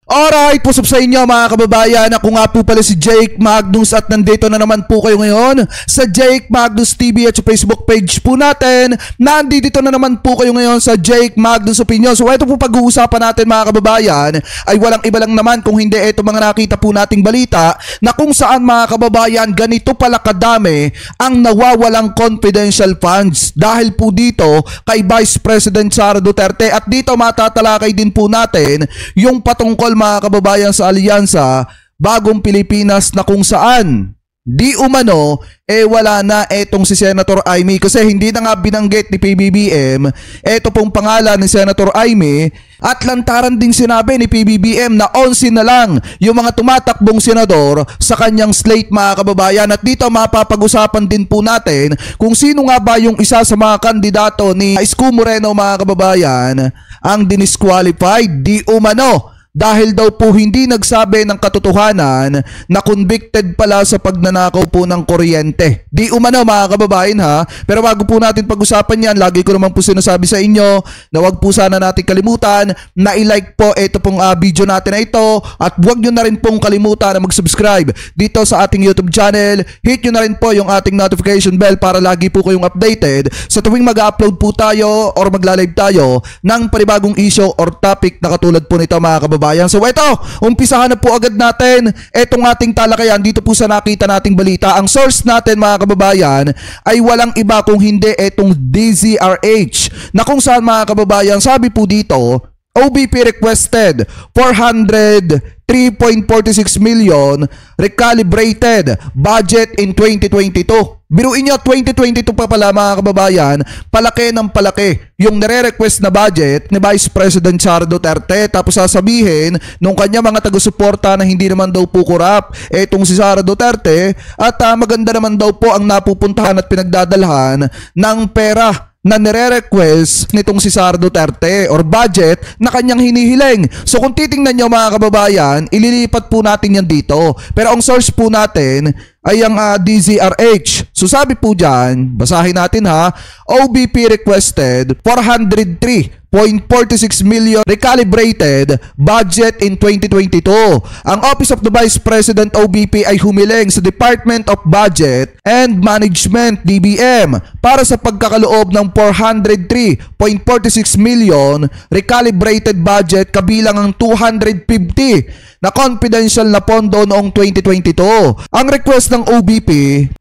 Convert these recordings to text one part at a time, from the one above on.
Alright, pusap sa inyo mga kababayan. Ako nga po pala si Jake Magnus at nandito na naman po kayo ngayon sa Jake Magnus TV at sa Facebook page po natin. Nandito na naman po kayo ngayon sa Jake Magnus Opinion. So ito po pag-uusapan natin mga kababayan ay walang iba lang naman kung hindi ito mga nakita po nating balita na kung saan mga kababayan ganito pala kadami ang nawawalang confidential funds dahil po dito kay Vice President Sara Duterte. At dito matatalakay din po natin yung patungkol mga kababayan sa alyansa Bagong Pilipinas na kung saan di umano wala na etong si Senator Amy kasi hindi na nga binanggit ni PBBM eto pong pangalan ni Senator Amy at lantaran ding sinabi ni PBBM na 11 na lang yung mga tumatakbong senador sa kanyang slate mga kababayan. At dito mapapag-usapan din po natin kung sino nga ba yung isa sa mga kandidato ni Isko Moreno mga kababayan ang dinisqualified di umano dahil daw po hindi nagsabi ng katotohanan na convicted pala sa pagnanakaw po ng kuryente. Di umano mga kababayan ha. Pero bago po natin pag-usapan yan, lagi ko naman po sinasabi sa inyo na wag po sana natin kalimutan na i-like po ito pong video natin na ito. At wag nyo na rin pong kalimutan na mag-subscribe dito sa ating YouTube channel. Hit nyo na rin po yung ating notification bell para lagi po kayong updated sa tuwing mag-upload po tayo or magla-live tayo ng panibagong issue or topic na katulad po nito mga kababayan. So ito, umpisahan na po agad natin etong ating talakayan dito po sa nakita nating balita. Ang source natin mga kababayan ay walang iba kung hindi etong DZRH na kung saan mga kababayan sabi po dito OBP requested 403.46 million recalibrated budget in 2022. Biruin nyo, 2022 pa pala mga kababayan, palaki ng palaki yung nire-request na budget ni Vice President Sara Duterte. Tapos sasabihin nung kanya mga taga-suporta na hindi naman daw po kurap etong si Sara Duterte at maganda naman daw po ang napupuntahan at pinagdadalhan ng pera na nire-request nitong si Sara Duterte or budget na kanyang hinihiling. So kung titingnan nyo mga kababayan, ililipat po natin yan dito. Pero ang source po natin ay ang DZRH. So sabi po dyan, basahin natin ha, OBP requested 403.46 million recalibrated budget in 2022. Ang Office of the Vice President OBP ay humiling sa Department of Budget and Management DBM para sa pagkakaloob ng 403.46 million recalibrated budget kabilang ang 250 na confidential na pondo noong 2022. Ang request ng OBP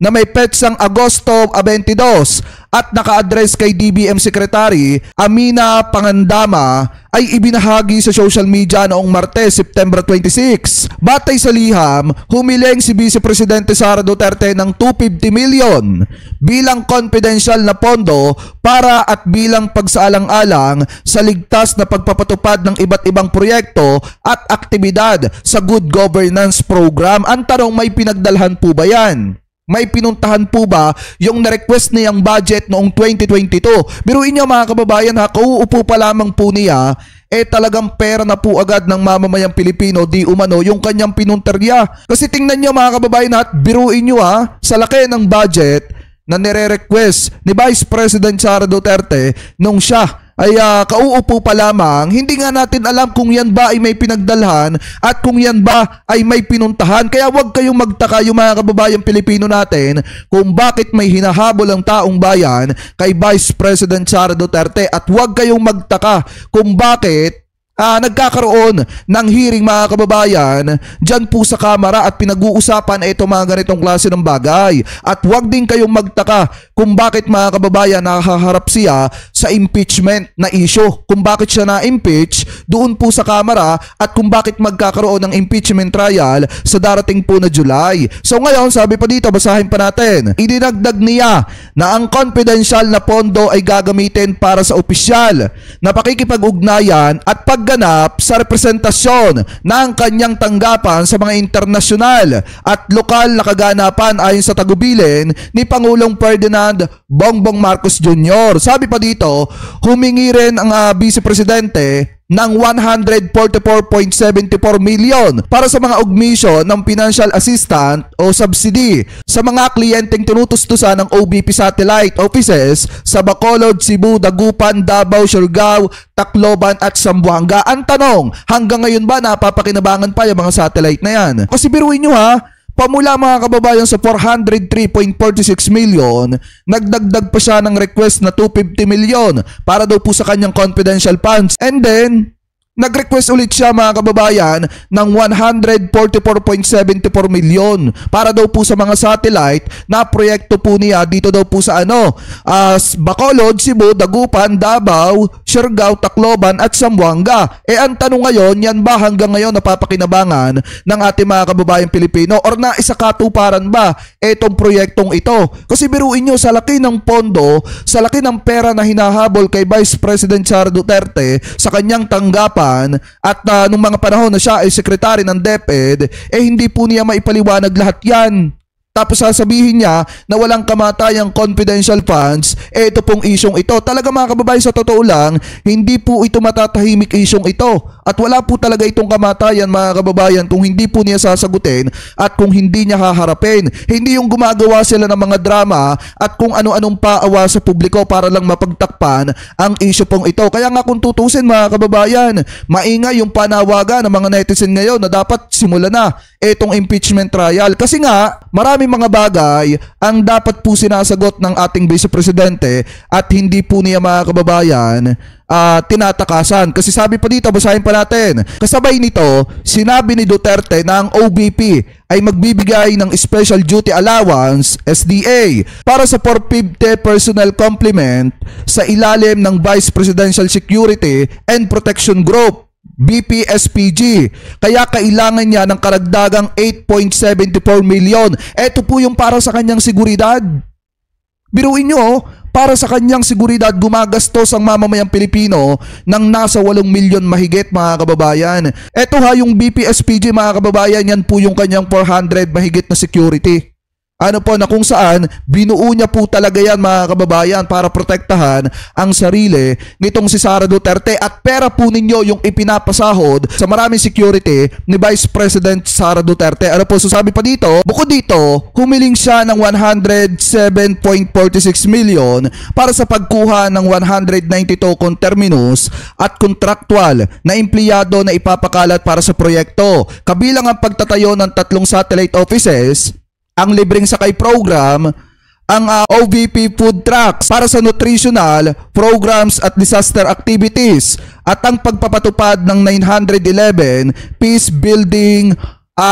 na may petsang Agosto 22 at naka-address kay DBM Secretary Amina Pangandama ay ibinahagi sa social media noong Martes, September 26. Batay sa liham, humiling si Vice Presidente Sara Duterte ng 250 million bilang confidential na pondo para at bilang pagsaalang-alang sa ligtas na pagpapatupad ng iba't ibang proyekto at aktibidad sa Good Governance Program. Ang tanong, may pinagdalhan po ba yan? May pinuntahan po ba yung na-request niyang budget noong 2022? Biruin niyo mga kababayan ha, kauupo pa lamang po niya, talagang pera na po agad ng mamamayang Pilipino di umano yung kanyang pinunterya. Kasi tingnan niyo mga kababayan ha, biruin niyo ha, sa laki ng budget na nire-request ni Vice President Sara Duterte nung siya ay kauupo pa lamang, hindi nga natin alam kung yan ba ay may pinagdalhan at kung yan ba ay may pinuntahan. Kaya wag kayong magtaka yung mga kababayang Pilipino natin kung bakit may hinahabol ang taong bayan kay Vice President Sara Duterte at wag kayong magtaka kung bakit nagkakaroon ng hearing mga kababayan dyan po sa Kamara at pinag-uusapan ito mga ganitong klase ng bagay. At huwag din kayong magtaka kung bakit mga kababayan nakaharap siya sa impeachment na issue. Kung bakit siya na-impeach doon po sa Kamara at kung bakit magkakaroon ng impeachment trial sa darating po na July. So ngayon sabi pa dito, basahin pa natin, idinagdag niya na ang confidential na pondo ay gagamitin para sa opisyal na pakikipag-ugnayan at pagganap sa representasyon ng kanyang tanggapan sa mga internasyonal at lokal na kaganapan ayon sa tagubilin ni Pangulong Ferdinand Bongbong Marcos Jr. Sabi pa dito, humingi rin ang Vice Presidente ng 144.74 million para sa mga omission ng financial assistant o subsidy sa mga kliyenteng tinutustusan ng OBP satellite offices sa Bacolod, Cebu, Dagupan, Davao, Siargao, Tacloban at Zamboanga. Ang tanong, hanggang ngayon ba napapakinabangan pa yung mga satellite na yan? Kasi biruin nyo ha, pamula mga kababayan sa 403.46 million, nagdagdag pa siya ng request na 250 million para daw po sa kanyang confidential funds. And then, nag-request ulit siya mga kababayan ng 144.74 million para daw po sa mga satellite na proyekto po niya dito daw po sa Bacolod, Cebu, Dagupan, Davao, Siargao, Tacloban at Zamboanga. Ang tanong ngayon, yan ba hanggang ngayon napapakinabangan ng ating mga kababayang Pilipino or naisakatuparan ba itong proyektong ito? Kasi biruin nyo, sa laki ng pondo, sa laki ng pera na hinahabol kay Vice President Sara Duterte sa kanyang tanggapan at nung mga panahon na siya ay sekretary ng DepEd, hindi po niya maipaliwanag lahat yan. Tapos sasabihin niya na walang kamatayang confidential funds, ito pong isyong ito. Talaga mga kababayan, sa totoo lang, hindi po ito matatahimik isyong ito. At wala po talaga itong kamatayan mga kababayan kung hindi po niya sasagutin at kung hindi niya haharapin. Hindi yung gumagawa sila ng mga drama at kung ano-anong paawa sa publiko para lang mapagtakpan ang isyu pong ito. Kaya nga kung tutusin mga kababayan, maingay yung panawagan ng mga netizen ngayon na dapat simula na itong impeachment trial. Kasi nga, marami mga bagay ang dapat po sinasagot ng ating Vice Presidente at hindi po niya mga kababayan tinatakasan. Kasi sabi pa dito, basahin pa natin. Kasabay nito, sinabi ni Duterte na ang OBP ay magbibigay ng Special Duty Allowance, SDA, para sa 450 personnel complement sa ilalim ng Vice Presidential Security and Protection Group, BPSPG. Kaya kailangan niya ng karagdagang 8.74 million. Ito po yung para sa kanyang seguridad. Biruin nyo, para sa kanyang seguridad, gumagastos ang mamamayang Pilipino ng nasa 8 milyon mahigit mga kababayan. Ito ha, yung BPSPG mga kababayan, yan po yung kanyang 400 mahigit na security. Ano po na kung saan binuo niya po talaga yan mga kababayan para protektahan ang sarili nitong si Sara Duterte at pera po ninyo yung ipinapasahod sa maraming security ni Vice President Sara Duterte. Ano po, so sabi pa dito, bukod dito, humiling siya ng 107.46 million para sa pagkuha ng 192 conterminous at contractual na empleyado na ipapakalat para sa proyekto. Kabilang ang pagtatayo ng 3 satellite offices, ang libreng sakay program, ang OVP food trucks para sa nutritional programs at disaster activities, at ang pagpapatupad ng 911 peace building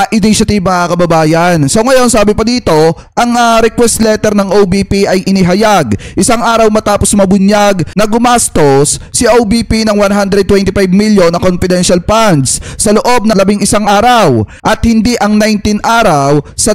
initiative mga kababayan. So ngayon sabi pa dito, ang request letter ng OBP ay inihayag isang araw matapos mabunyag na gumastos si OBP ng 125 million na confidential funds sa loob ng 11 araw at hindi ang 19 araw sa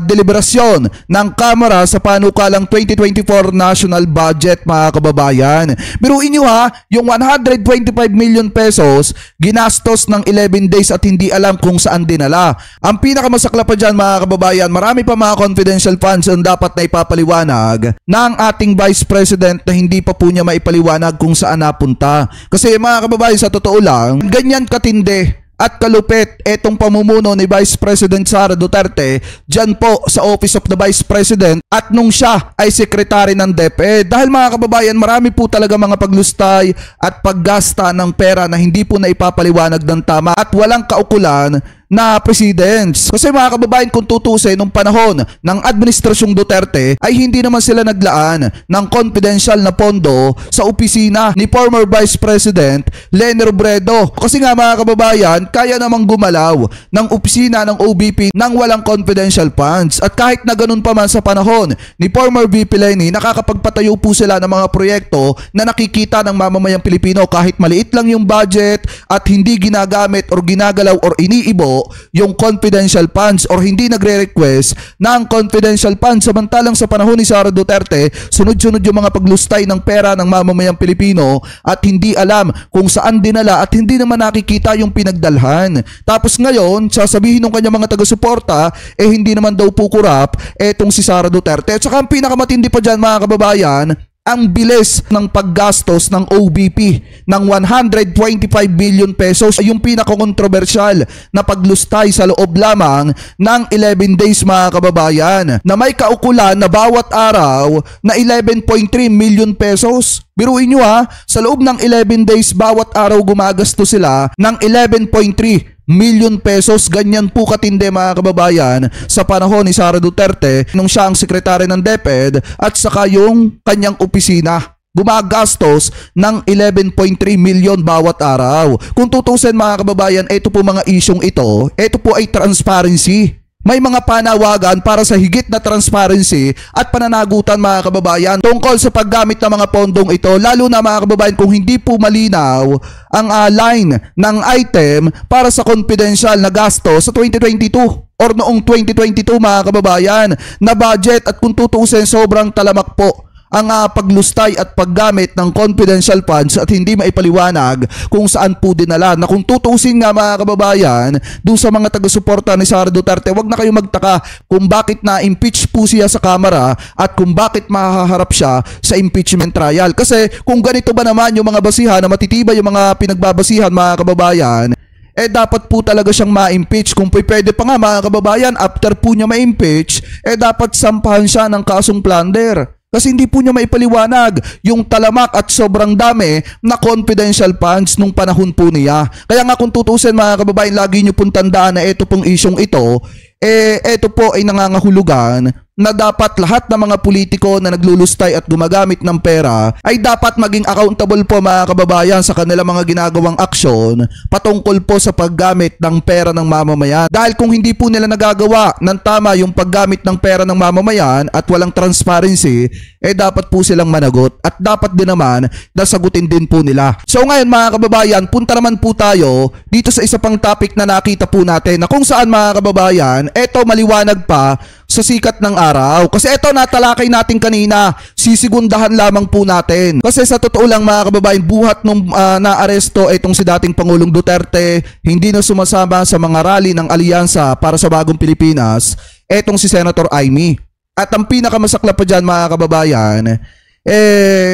deliberasyon ng Kamara sa panukalang 2024 national budget mga kababayan. Biruin nyo ha, yung 125 million pesos ginastos ng 11 days at hindi alam kung saan dinala. Ang pinakamasakla pa dyan mga kababayan, marami pa mga confidential funds ang dapat na ipapaliwanag ng ating Vice President na hindi pa po niya maipaliwanag kung saan napunta. Kasi mga kababayan, sa totoo lang, ganyan katindi at kalupit etong pamumuno ni Vice President Sara Duterte dyan po sa Office of the Vice President at nung siya ay sekretary ng DepEd. Dahil mga kababayan, marami po talaga mga paglustay at paggasta ng pera na hindi po na ipapaliwanag ng tama at walang kaukulan na presidents. Kasi mga kababayan, kung tutusin nung panahon ng administrasyong Duterte ay hindi naman sila naglaan ng confidential na pondo sa opisina ni former Vice President Leni Robredo. Kasi nga mga kababayan, kaya namang gumalaw ng opisina ng OBP nang walang confidential funds. At kahit na ganun pa man sa panahon ni former VP Leni, nakakapagpatayo po sila ng mga proyekto na nakikita ng mamamayang Pilipino kahit maliit lang yung budget at hindi ginagamit or ginagalaw or iniibo yung confidential funds or hindi nagre-request ng confidential funds. Samantalang sa panahon ni Sara Duterte, sunod-sunod yung mga paglustay ng pera ng mamamayang Pilipino at hindi alam kung saan dinala at hindi naman nakikita yung pinagdalhan. Tapos ngayon, sasabihin ng kanyang mga taga-suporta, hindi naman daw po kurap etong si Sara Duterte. At saka ang pinakamatindi pa dyan mga kababayan, ang bilis ng paggastos ng OBP ng 125 billion pesos ay yung pinakakontrobersyal na paglustay sa loob lamang ng 11 days mga kababayan, na may kaukulan na bawat araw na 11.3 million pesos. Biruin nyo sa loob ng 11 days bawat araw gumagastos sila ng 11.3 million pesos. Ganyan po katindi mga kababayan sa panahon ni Sara Duterte nung siya ang sekretary ng DepEd at saka yung kanyang opisina. Gumagastos ng 11.3 million bawat araw. Kung tutusin mga kababayan, ito po mga isyong ito po ay transparency. May mga panawagan para sa higit na transparency at pananagutan mga kababayan tungkol sa paggamit ng mga pondong ito, lalo na mga kababayan kung hindi po malinaw ang line ng item para sa confidential na gasto sa 2022 or noong 2022 mga kababayan na budget. At kung tutusin, sobrang talamak po ang paglustay at paggamit ng confidential funds at hindi maipaliwanag kung saan po dinala. Na kung tutusin nga mga kababayan, doon sa mga taga-suporta ni Sara Duterte, wag na kayo magtaka kung bakit na-impeach po siya sa Kamara at kung bakit mahaharap siya sa impeachment trial. Kasi kung ganito ba naman yung mga basihan na matitibay yung mga pinagbabasihan mga kababayan, dapat po talaga siyang ma-impeach. Kung pwede pa nga mga kababayan, after po niya ma-impeach, dapat sampahan siya ng kasong plunder. Kasi hindi po niya maipaliwanag yung talamak at sobrang dami na confidential funds nung panahon po niya. Kaya nga kung tutusin mga kababayan, lagi niyo pong tandaan na ito pong isyong ito po ay nangangahulugan na dapat lahat ng mga politiko na naglulustay at gumagamit ng pera ay dapat maging accountable po mga kababayan sa kanilang mga ginagawang aksyon patungkol po sa paggamit ng pera ng mamamayan. Dahil kung hindi po nila nagagawa ng tama yung paggamit ng pera ng mamamayan at walang transparency, dapat po silang managot at dapat din naman nasagutin din po nila. So ngayon mga kababayan, punta naman po tayo dito sa isa pang topic na nakita po natin na kung saan mga kababayan, eto maliwanag pa sa sikat ng araw. Kasi ito natalakay natin kanina, sisigundahan lamang po natin. Kasi sa totoo lang mga kababayan, buhat nung naaresto itong si dating Pangulong Duterte, hindi na sumasama sa mga rally ng Alyansa para sa Bagong Pilipinas, etong si Senator Amy. At ang pinakamasaklap pa dyan mga kababayan,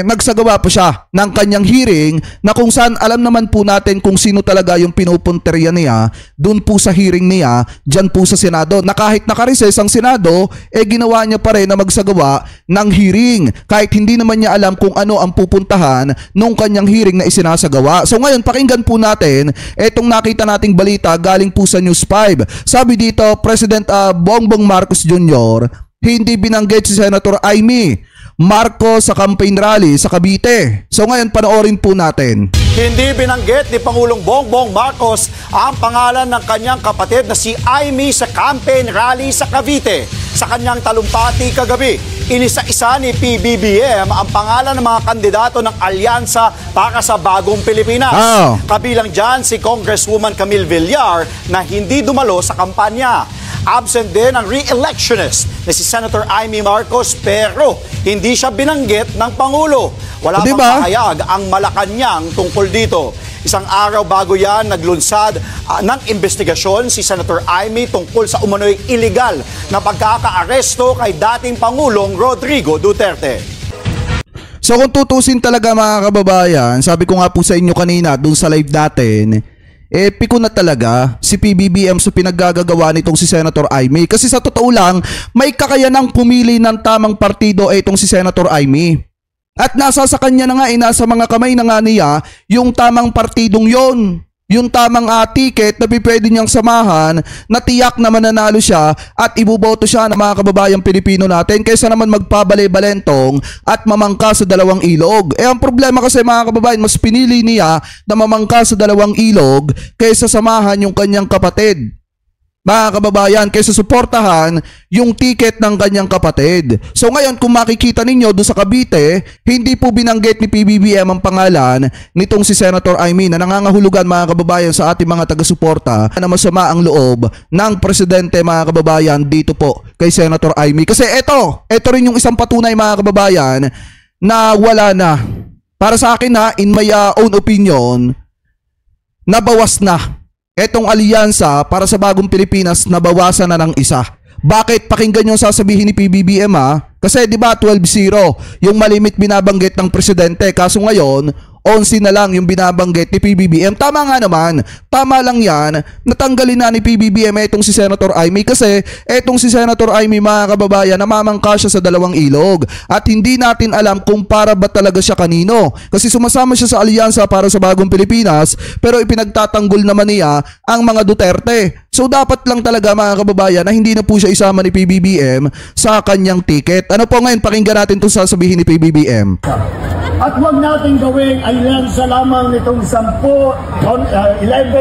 nagsagawa po siya ng kanyang hearing na kung saan alam naman po natin kung sino talaga yung pinupunteriya niya dun po sa hearing niya dyan po sa Senado, na kahit nakareses ang Senado, ginawa niya pa rin na magsagawa ng hearing kahit hindi naman niya alam kung ano ang pupuntahan nung kanyang hearing na isinasagawa. So ngayon pakinggan po natin etong nakita nating balita galing po sa News 5. Sabi dito, President Bongbong Marcos Jr. hindi binanggit si Senator Amy Marcos sa campaign rally sa Cavite. So ngayon panoorin po natin. Hindi binanggit ni Pangulong Bongbong Marcos ang pangalan ng kanyang kapatid na si Amy sa campaign rally sa Cavite. Sa kanyang talumpati kagabi, inisa-isa ni PBBM ang pangalan ng mga kandidato ng Alyansa para sa Bagong Pilipinas. Kabilang dyan si Congresswoman Camille Villar na hindi dumalo sa kampanya. Absent din ang re-electionist na si Senator Amy Marcos pero hindi siya binanggit ng Pangulo. Wala pang pahayag ang Malacanang tungkol dito. Isang araw bago yan, naglunsad ng investigasyon si Senator Amy tungkol sa umano'y illegal na pagkakaaresto kay dating Pangulong Rodrigo Duterte. So kung tutusin talaga mga kababayan, sabi ko nga po sa inyo kanina dun sa live natin, piko na talaga si PBBM sa pinaggagawa nitong si Senator Amy. Kasi sa totoo lang, may kakayanang pumili ng tamang partido itong si Senator Amy. At nasa sa kanya na nga, nasa mga kamay na nga niya yung tamang partidong yon. Yung tamang ticket na pwede niyang samahan na tiyak na mananalo siya at ibuboto siya ng mga kababayang Pilipino natin kaysa naman magpabali-balentong at mamangka sa dalawang ilog. Ang problema kasi mga kababayan, mas pinili niya na mamangka sa dalawang ilog kaysa samahan yung kanyang kapatid. Mga kababayan, kaysa suportahan yung ticket ng kanyang kapatid. So ngayon kung makikita ninyo doon sa Cavite, hindi po binanggit ni PBBM ang pangalan nitong si Senator Amy na nangangahulugan mga kababayan sa ating mga taga-suporta na masama ang loob ng presidente mga kababayan dito po kay Senator Amy. Kasi ito rin yung isang patunay mga kababayan na wala na. Para sa akin in my own opinion, nabawas na. Etong alyansa para sa Bagong Pilipinas, nabawasan na ng isa. Bakit? Pakinggan nyo sasabihin ni PBBM Kasi 'di ba 12-0 yung malimit binabanggit ng presidente, kaso ngayon 11 na lang yung binabanggit ni PBBM. Tama nga naman, tama lang yan, natanggalin na ni PBBM itong si Senator Amy kasi itong si Senator Amy, mga kababayan, namamangka siya sa dalawang ilog at hindi natin alam kung para ba talaga siya kanino, kasi sumasama siya sa alyansa para sa Bagong Pilipinas pero ipinagtatanggol naman niya ang mga Duterte. So dapat lang talaga, mga kababayan, na hindi na po siya isama ni PBBM sa kanyang ticket. Ano po ngayon, pakinggan natin itong sasabihin ni PBBM. At huwag natin gawing alyansa lamang nitong 11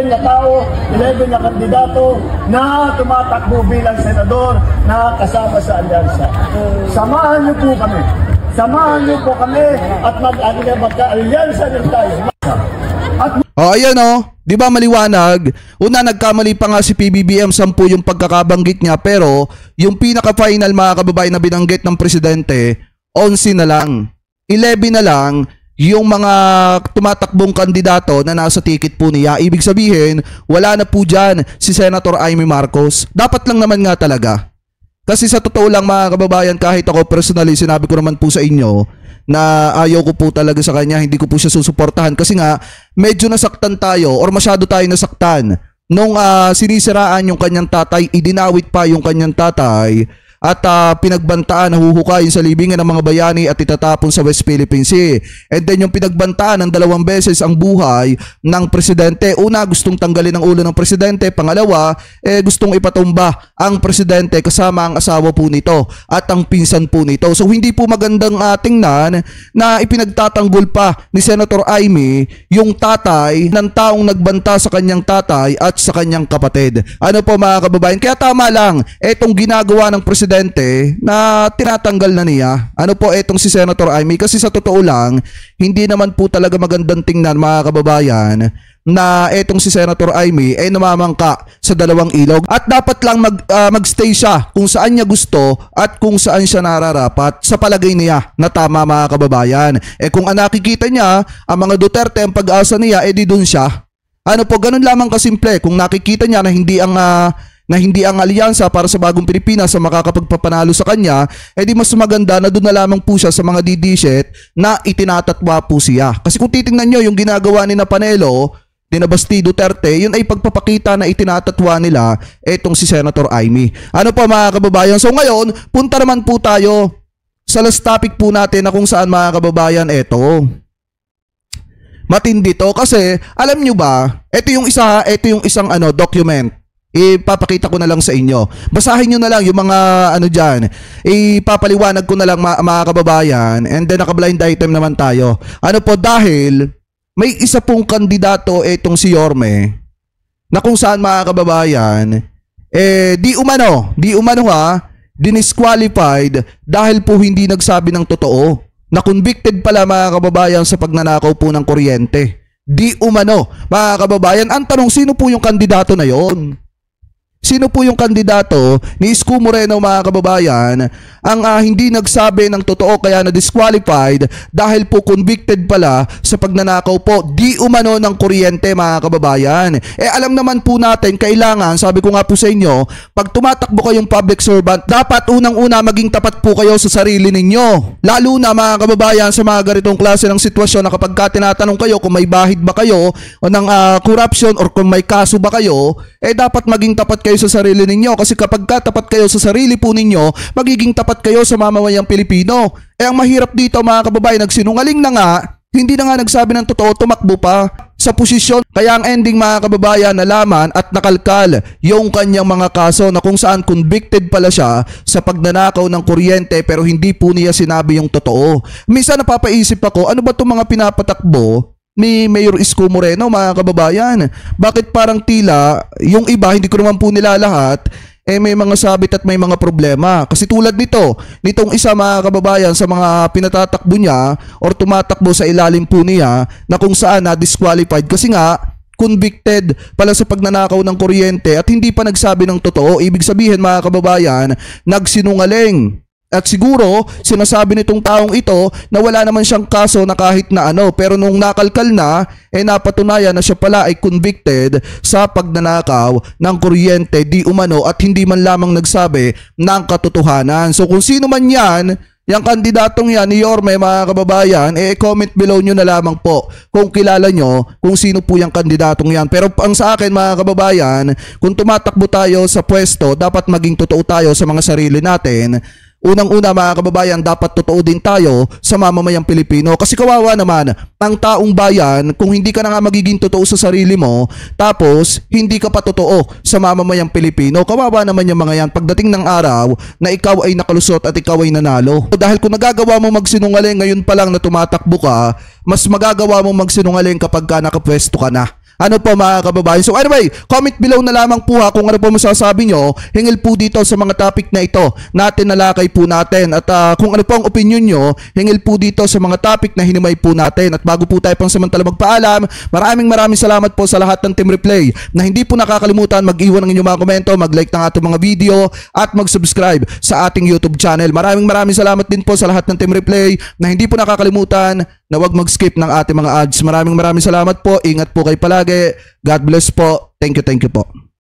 na tao, 11 na kandidato na tumatakbo bilang senador na kasama sa alyansa. Samahan niyo po kami. Samahan niyo po kami at magka-alyansa din tayo. Ayan di ba maliwanag? Una, nagkamali pa nga si PBBM, 10 yung pagkakabanggit niya, pero yung pinaka-final, mga kababayan, na binanggit ng presidente, 11 na lang. 11 na lang yung mga tumatakbong kandidato na nasa ticket po niya. Ibig sabihin, wala na po dyan si Senator Amy Marcos. Dapat lang naman nga talaga. Kasi sa totoo lang, mga kababayan, kahit ako personally, sinabi ko naman po sa inyo na ayaw ko po talaga sa kanya, hindi ko po siya susuportahan. Kasi nga, medyo nasaktan tayo or masyado tayo nasaktan nung sinisiraan yung kanyang tatay, idinawit pa yung kanyang tatay at pinagbantaan, nahuhukayin sa libingan ng mga bayani at itatapon sa West Philippine Sea. And then yung pinagbantaan ng 2 beses ang buhay ng presidente. Una, gustong tanggalin ang ulo ng presidente. Pangalawa, gustong ipatumba ang presidente kasama ang asawa po nito at ang pinsan po nito. So hindi po magandang tingnan na ipinagtatanggol pa ni Senator Amy yung tatay ng taong nagbanta sa kanyang tatay at sa kanyang kapatid. Ano po, mga kababayan? Kaya tama lang etong ginagawa ng presidente na tinatanggal na niya. Ano po etong si Senator Amy, kasi sa totoo lang hindi naman po talaga magandang tingnan, mga kababayan, na etong si Senator Amy ay namamangka sa dalawang ilog at dapat lang magstay siya kung saan niya gusto at kung saan siya nararapat sa palagay niya na tama, mga kababayan. Kung nakikita niya ang mga Duterte ang pag-asa niya, di dun siya. Ano po, ganun lamang kasimple. Kung nakikita niya na hindi ang alyansa para sa Bagong Pilipinas sa makakapagpapanalo sa kanya, di mas maganda na doon na lamang po siya sa mga didiset na itinatatwa po siya. Kasi kung titingnan nyo yung ginagawa ni Panelo, Basti Duterte, yun ay pagpapakita na itinatatwa nila etong si Senator Amy. Ano po, mga kababayan? So ngayon, punta naman po tayo sa last topic po natin na kung saan, mga kababayan, matindi to. Kasi alam nyo ba, ito yung isang document. Ipapakita ko na lang sa inyo. Basahin nyo na lang yung mga dyan. Ipapaliwanag ko na lang, mga kababayan, and then naka-blind item naman tayo. Ano po, dahil may isa pong kandidato etong si Yorme na kung saan, mga kababayan, di umano dinisqualified dahil po hindi nagsabi ng totoo, na convicted pala, mga kababayan, sa pagnanakaw po ng kuryente. Di umano, mga kababayan. Ang tanong, sino po yung kandidato na yon? Sino po yung kandidato ni Isko Moreno, mga kababayan, ang hindi nagsabi ng totoo kaya na disqualified dahil po convicted pala sa pagnanakaw po di umano ng kuryente, mga kababayan. Alam naman po natin, kailangan, sabi ko nga po sa inyo, pag tumatakbo kayong public servant, dapat unang-una maging tapat po kayo sa sarili ninyo. Lalo na, mga kababayan, sa mga ganitong klase ng sitwasyon na kapag tinatanong kayo kung may bahid ba kayo o ng corruption or kung may kaso ba kayo, dapat maging tapat kayo sa sarili ninyo, kasi kapag tapat kayo sa sarili po ninyo, magiging tapat kayo sa mamamayang Pilipino. Ang mahirap dito, mga kababayan, nagsinungaling na nga, hindi na nga nagsabi ng totoo, tumakbo pa sa posisyon. Kaya ang ending, mga kababayan, nalaman at nakalkal yung kanyang mga kaso na kung saan convicted pala siya sa pagnanakaw ng kuryente pero hindi po niya sinabi yung totoo. Minsan napapaisip ako, ano ba itong mga pinapatakbo ni Mayor Isko Moreno, mga kababayan? Bakit parang tila yung iba, hindi ko naman po nila lahat, may mga sabit at may mga problema? Kasi tulad nitong isa, mga kababayan, sa mga pinatatakbo niya or tumatakbo sa ilalim po niya na kung saan disqualified kasi nga convicted pala sa pagnanakaw ng kuryente at hindi pa nagsabi ng totoo. Ibig sabihin, mga kababayan, nagsinungaling. At siguro, sinasabi nitong taong ito na wala naman siyang kaso na kahit na pero nung nakalkal na, napatunayan na siya pala ay convicted sa pagnanakaw ng kuryente di umano at hindi man lamang nagsabi ng katotohanan. So kung sino man yan, Yung kandidatong yan ni Yorme, mga kababayan, comment below nyo na lamang po kung kilala nyo kung sino po yung kandidatong yan. Pero ang sa akin, mga kababayan, kung tumatakbo tayo sa pwesto, dapat maging totoo tayo sa mga sarili natin. Unang-una, mga kababayan, dapat totoo din tayo sa mamamayang Pilipino. Kasi kawawa naman ang taong bayan kung hindi ka na nga magiging totoo sa sarili mo, tapos hindi ka pa totoo sa mamamayang Pilipino. Kawawa naman yung mga yan pagdating ng araw na ikaw ay nakalusot at ikaw ay nanalo. Dahil kung nagagawa mo magsinungaling ngayon pa lang na tumatakbo ka, mas magagawa mo magsinungaling kapag ka nakapwesto ka na. Ano po, mga kababayan? So anyway, comment below na lamang po kung ano po masasabi nyo hinggil po dito sa mga topic na ito natin nalakay po natin. At kung ano po ang opinion nyo hinggil po dito sa mga topic na hinimay po natin. At bago po tayo pang samantala magpaalam, maraming salamat po sa lahat ng Team Replay na hindi po nakakalimutan mag-iwan ng inyong mga komento, mag-like ng ating mga video at mag-subscribe sa ating YouTube channel. Maraming salamat din po sa lahat ng Team Replay na hindi po nakakalimutan na wag mag-skip ng ating mga ads. Maraming salamat po. Ingat po kayo palagi. God bless po. Thank you po.